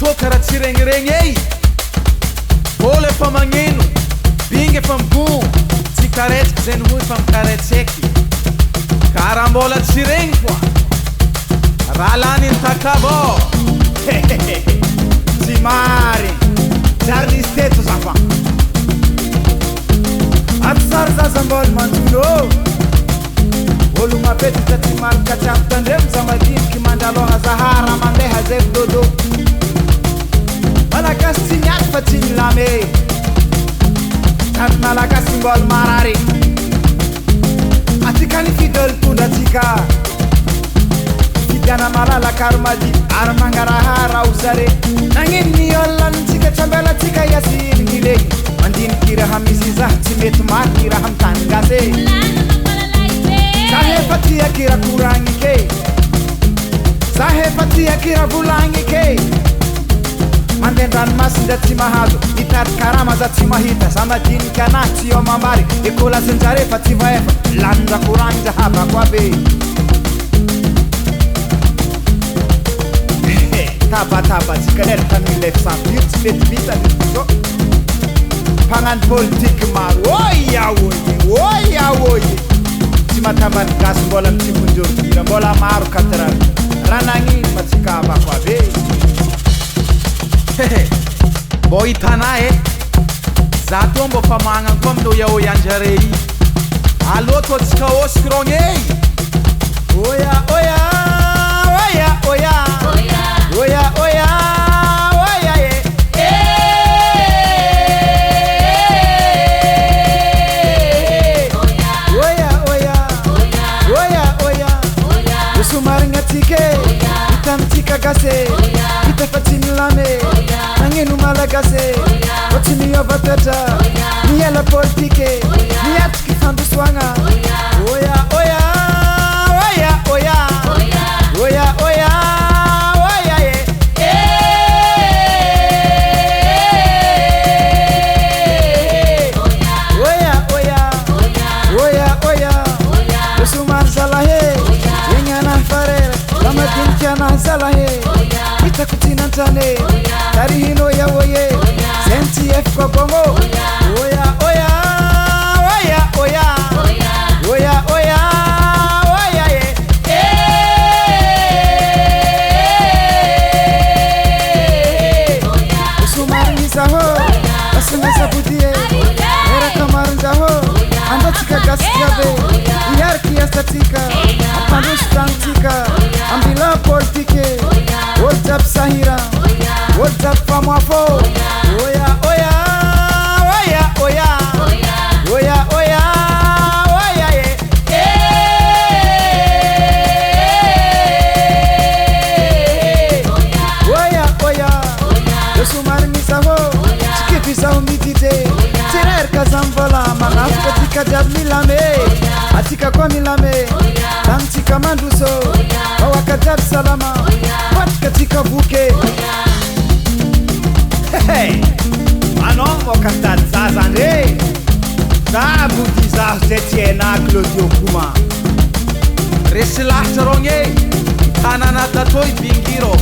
tô karaha tsy regniregny ey ôlo efa magneno bingy efa migon tsy karetsika zay ny hoy fa mikaretsaiky karaha mbola tsy regny koa raha lany ny takabô tsy marigny jary nisy teto zafa aty sary zaza mbola manjono olo mapetraka tsy marika tsiapo tandremo za madiniky mandaloha zahara mandeha zay dodo malagasy tsy miaty fa tsy milame tanty malagasy mbola marary atsika ny fidôly tondratsika fidiana malalaka ary madi ary mangarahara ho zare nagnino ny ôlonantsika tsambelatsika iasiligny legny mandiniky raha misy zaho tsy mety maty raha mitany gasy zahe fa tiaky raha koragny ke zahe fa tiaky raha volagny ke mandendranomasindra tsy mahazo hitady karama za tsy mahita za madiniky anahy tsy eo mambary ekôlasinjare fa tsy vaefa lanindra koragny zahabako aby tabatsika lera tamilef sampir tsy mety vitanyzo mpagnano politiky maro oya oye tsy matambany gasy mbola mitsibonjorokira mbola maro katrany raha nagnino matsika abako aby mbô hitanay za tô mbô fa magnano koa aminao yaoyanjare i alô tô tsika ôsikrogny ey oya oya somarigna tsike hitamitsika gasy hita fa tsy milame nagneno malagasy fa tsy miova toetra miela politike miatriky fandosoagna oya oya somary zalahe egnana farera lamadinikiana zalahe hitako tsinantrane tarihino yaoye senty efiko bongo oya somarizaho asinasabudie era kamarinzaho ambatsika gasikabe iarki astatika apandositrantika ambila politike whatsapp sahira whatsapp famafo oya somarinisaho sikifisaho mitite tirerka zamvola manafika tika jiaby milame atika koa milame tanitsika mandroso awaka jiaby salama patika tsika voke manao moka tady za zany re za body zaho zay tsy haina Claudio Kouma resy lahatra rogny ey tanana tatoy bingiro